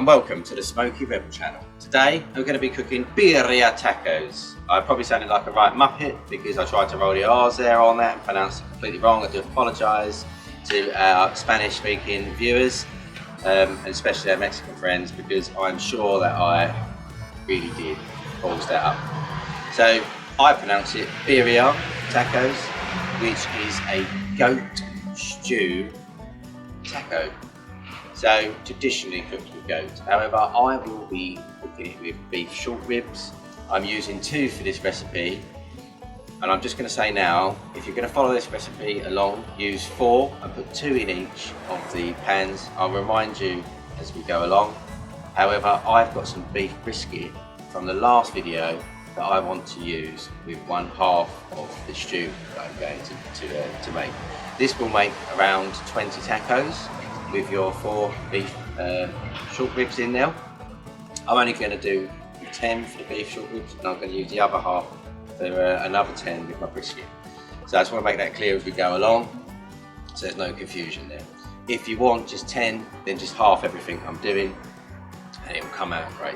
and welcome to the Smoky Rebel channel. Today I'm going to be cooking Birria Tacos. I probably sounded like a right muppet because I tried to roll the R's there on that and pronounced it completely wrong. I do apologise to our Spanish speaking viewers and especially our Mexican friends, because I'm sure that I really did balls that up. So I pronounce it Birria Tacos, which is a goat stew taco. So traditionally cooked with goat. However, I will be cooking it with beef short ribs. I'm using 2 for this recipe, and I'm just going to say now, if you're going to follow this recipe along, use 4 and put 2 in each of the pans. I'll remind you as we go along. However, I've got some beef brisket from the last video that I want to use with 1/2 of the stew that I'm going to make. This will make around 20 tacos with your 4 beef short ribs in there. I'm only going to do 10 for the beef short ribs, and I'm going to use the other half for another 10 with my brisket. So I just want to make that clear as we go along, so there's no confusion there. If you want just 10, then just half everything I'm doing, and it will come out great.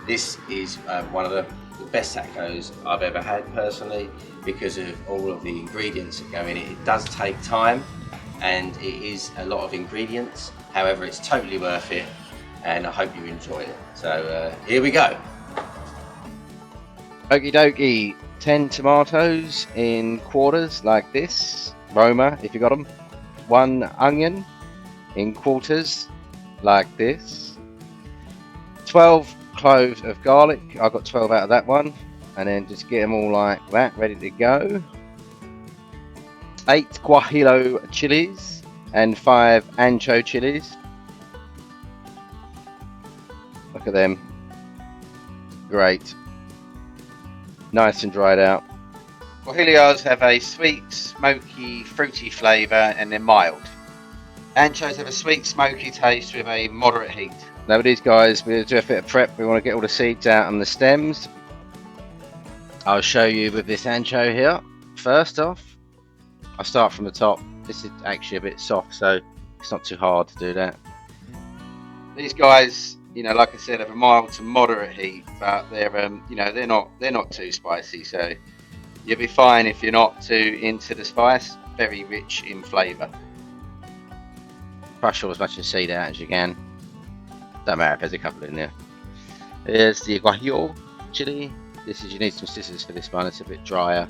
This is one of the best tacos I've ever had personally, because of all of the ingredients that go in it. It does take time, and it is a lot of ingredients. However, it's totally worth it, and I hope you enjoy it. So here we go. Okie dokie, 10 tomatoes in quarters like this, Roma if you got them. 1 onion in quarters like this. 12 cloves of garlic, I got 12 out of that one, and then just get them all like that, ready to go. 8 Guajillo chillies and 5 Ancho chillies. Look at them, great, nice and dried out. Guajillos have a sweet, smoky, fruity flavour, and they're mild. Anchos have a sweet, smoky taste with a moderate heat. Now with these guys, we're going to do a bit of prep. We want to get all the seeds out and the stems. I'll show you with this ancho here. First off, I'll start from the top. This is actually a bit soft, so it's not too hard to do that. These guys, you know, like I said, have a mild to moderate heat, but they're, you know, they're not too spicy, so you'll be fine if you're not too into the spice. Very rich in flavour. Crush all as much of the seed out as you can. Don't matter if there's a couple in there. Here's the Guajillo chili. This is, you need some scissors for this one, it's a bit drier.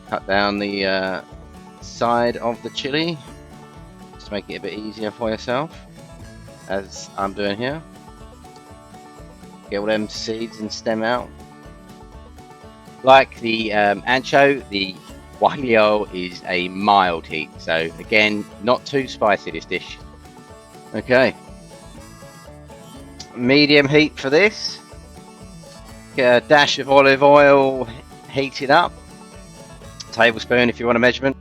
Cut down the side of the chili, just make it a bit easier for yourself, as I'm doing here. Get all them seeds and stem out. Like the ancho, the Guajillo is a mild heat, so again, not too spicy this dish. Okay. Medium heat for this. Get a dash of olive oil heated up. Tablespoon if you want a measurement.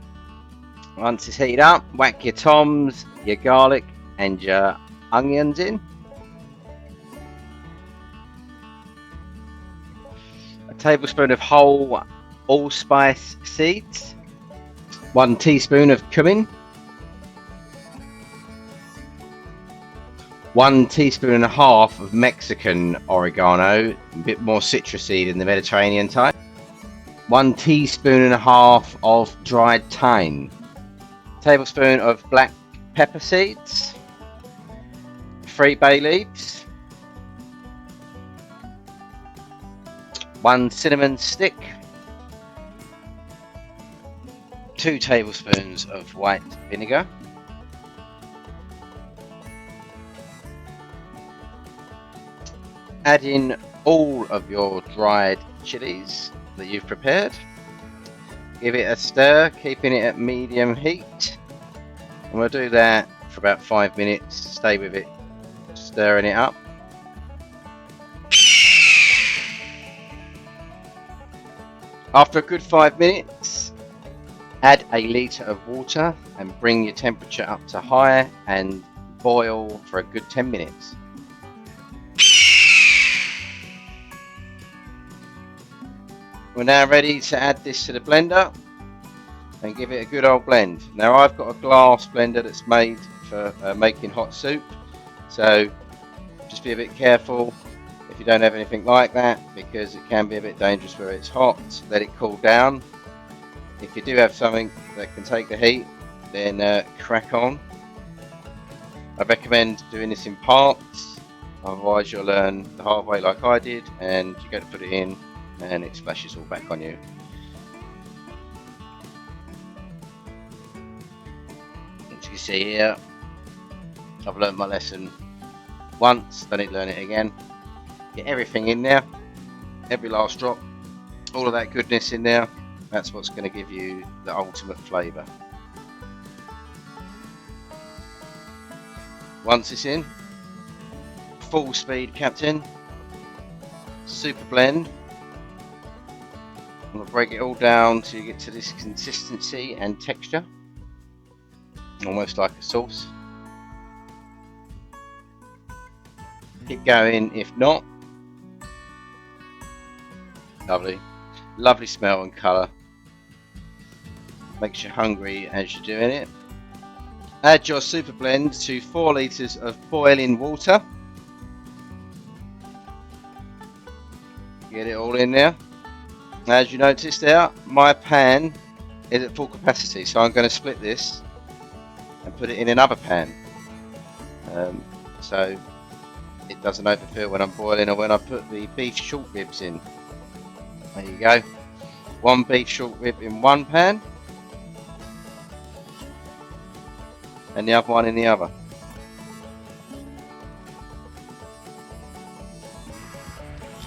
Once it's heated up, whack your toms, your garlic and your onions in. A tablespoon of whole allspice seeds. 1 teaspoon of cumin. 1.5 teaspoons of Mexican oregano, a bit more citrusy than the Mediterranean type. 1.5 teaspoons of dried thyme. Tablespoon of black pepper seeds. 3 bay leaves. 1 cinnamon stick. 2 tablespoons of white vinegar. Add in all of your dried chilies that you've prepared. Give it a stir, keeping it at medium heat. And we'll do that for about 5 minutes. Stay with it, stirring it up. After a good 5 minutes, add a litre of water and bring your temperature up to high and boil for a good 10 minutes. We're now ready to add this to the blender and give it a good old blend. Now I've got a glass blender that's made for making hot soup, so Just be a bit careful if you don't have anything like that, because it can be a bit dangerous where it's hot. Let it cool down. If you do have something that can take the heat, then crack on. I recommend doing this in parts, otherwise you'll learn the hard way like I did, and you go to put it in and it splashes all back on you. As you can see here, I've learned my lesson once, don't need to learn it again. Get everything in there, every last drop, all of that goodness in there. That's what's going to give you the ultimate flavour. Once it's in, full speed, Captain. Super blend. I'm going to break it all down to get to this consistency and texture, almost like a sauce. Keep going if not. Lovely, lovely smell and colour. Makes you hungry as you're doing it. Add your super blend to 4 litres of boiling water. Get it all in there. As you noticed there, my pan is at full capacity, so I'm going to split this and put it in another pan, so it doesn't overfill when I'm boiling or when I put the beef short ribs in. There you go. 1 beef short rib in one pan, and the other one in the other.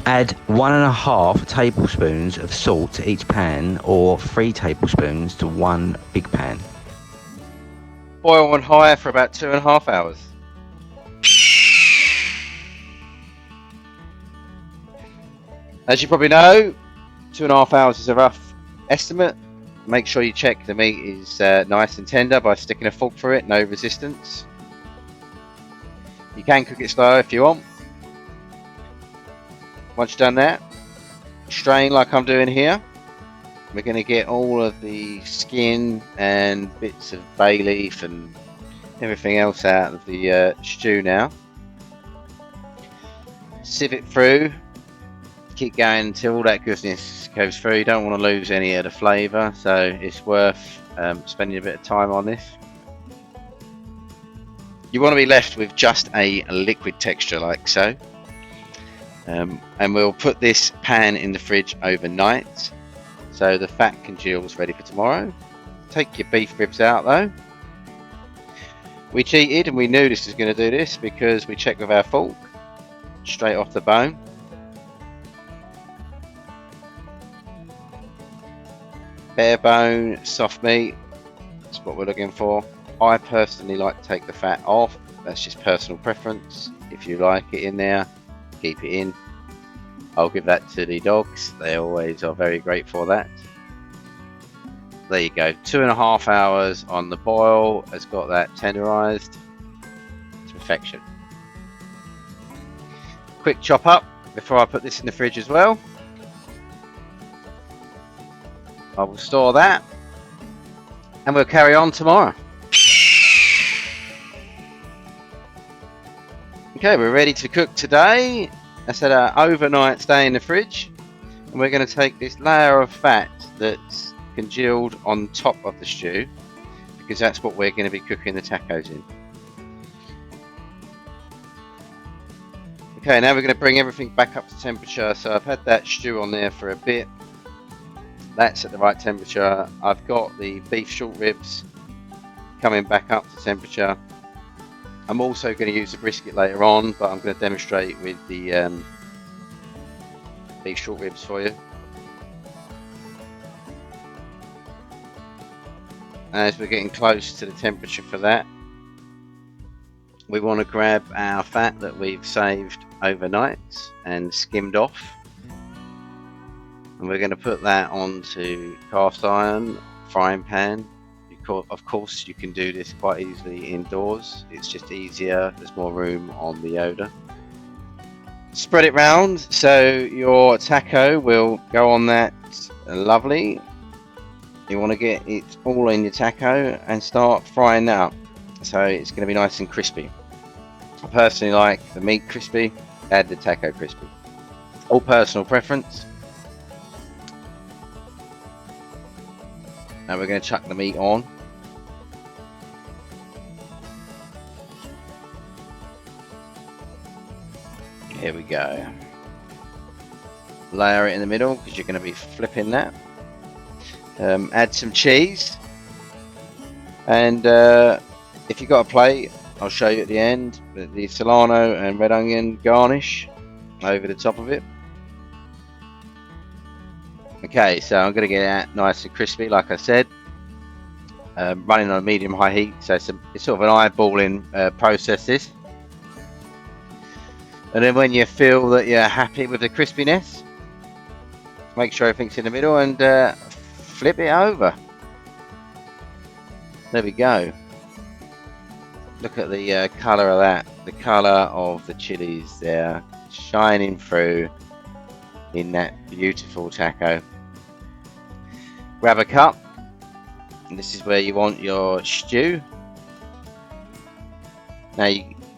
Add 1.5 tablespoons of salt to each pan, or 3 tablespoons to one big pan. Boil on high for about 2.5 hours. As you probably know, 2.5 hours is a rough estimate. Make sure you check the meat is nice and tender by sticking a fork through it, no resistance. You can cook it slower if you want. Once you've done that, strain like I'm doing here. We're going to get all of the skin and bits of bay leaf and everything else out of the stew now. Sieve it through. Keep going until all that goodness goes through. You don't want to lose any of the flavour, so it's worth spending a bit of time on this. You want to be left with just a liquid texture like so. And we'll put this pan in the fridge overnight so the fat congeals ready for tomorrow. Take your beef ribs out though. We cheated and we knew this was going to do this because we checked with our fork straight off the bone. Bare bone, soft meat, that's what we're looking for. I personally like to take the fat off, that's just personal preference. If you like it in there, keep it in. I'll give that to the dogs, they always are very great for that. There you go, 2.5 hours on the boil has got that tenderized to perfection. Quick chop up before I put this in the fridge as well. I will store that and we'll carry on tomorrow. Okay, we're ready to cook today. I said overnight stay in the fridge, and we're going to take this layer of fat that's congealed on top of the stew, because that's what we're going to be cooking the tacos in. Okay, now we're going to bring everything back up to temperature. So I've had that stew on there for a bit. That's at the right temperature. I've got the beef short ribs coming back up to temperature. I'm also going to use the brisket later on, but I'm going to demonstrate with the beef short ribs for you. As we're getting close to the temperature for that, we want to grab our fat that we've saved overnight and skimmed off, and we're going to put that onto cast iron frying pan. Of course you can do this quite easily indoors, it's just easier, there's more room on the odour. Spread it round so your taco will go on that lovely. You want to get it all in your taco and start frying that up so it's going to be nice and crispy. I personally like the meat crispy, add the taco crispy. All personal preference. Now we're going to chuck the meat on. Here we go. Layer it in the middle because you're going to be flipping that. Add some cheese. And if you've got a plate, I'll show you at the end, the Solano and red onion garnish over the top of it. Okay, so I'm going to get that nice and crispy, like I said. Running on medium-high heat, so it's sort of an eyeballing process, this. And then when you feel that you're happy with the crispiness, make sure everything's in the middle and flip it over. There we go. Look at the colour of that. The colour of the chilies there, shining through in that beautiful taco. Grab a cup. And this is where you want your stew. Now,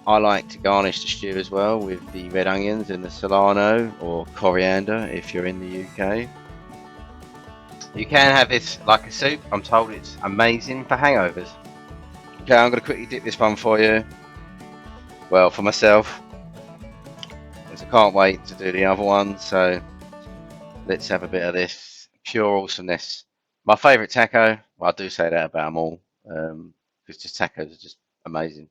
I like to garnish the stew as well with the red onions and the Solano or coriander if you're in the UK. You can have this like a soup. I'm told it's amazing for hangovers. Okay, I'm going to quickly dip this one for you. Well, for myself. Because I can't wait to do the other one. So let's have a bit of this pure awesomeness. My favourite taco. Well, I do say that about them all. Because just tacos are just amazing.